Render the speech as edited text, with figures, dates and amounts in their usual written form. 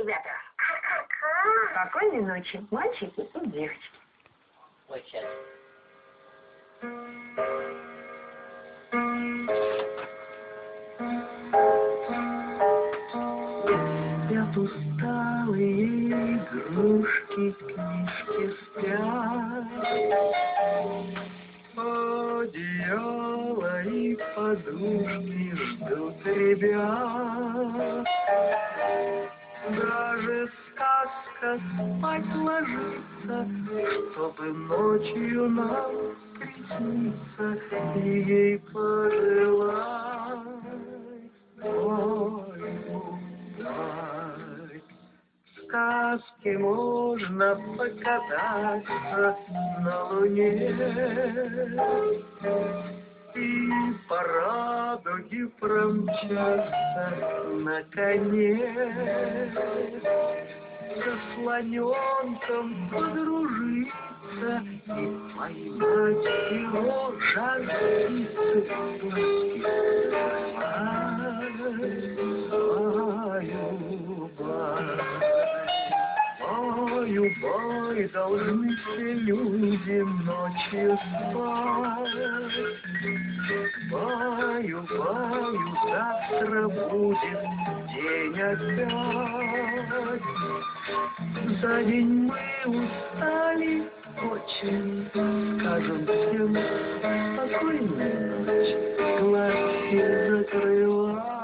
ребята. Спокойной ночи, мальчики и девочки. Вот сейчас. Спят усталые игрушки, книжки спят. Одеяло и подушки ждут ребят. Даже сказка спать ложится, чтобы ночью нам присниться и ей пожелать. Ой, в сказке можно покататься на луне и по радуге промчаться на коне, со слоненком подружиться и поймать его жар птицы, бай, должны все люди ночью спать. Баю, завтра будет день опять. За день мы устали очень, скажем всем спокойной ночи, глазки закрывай.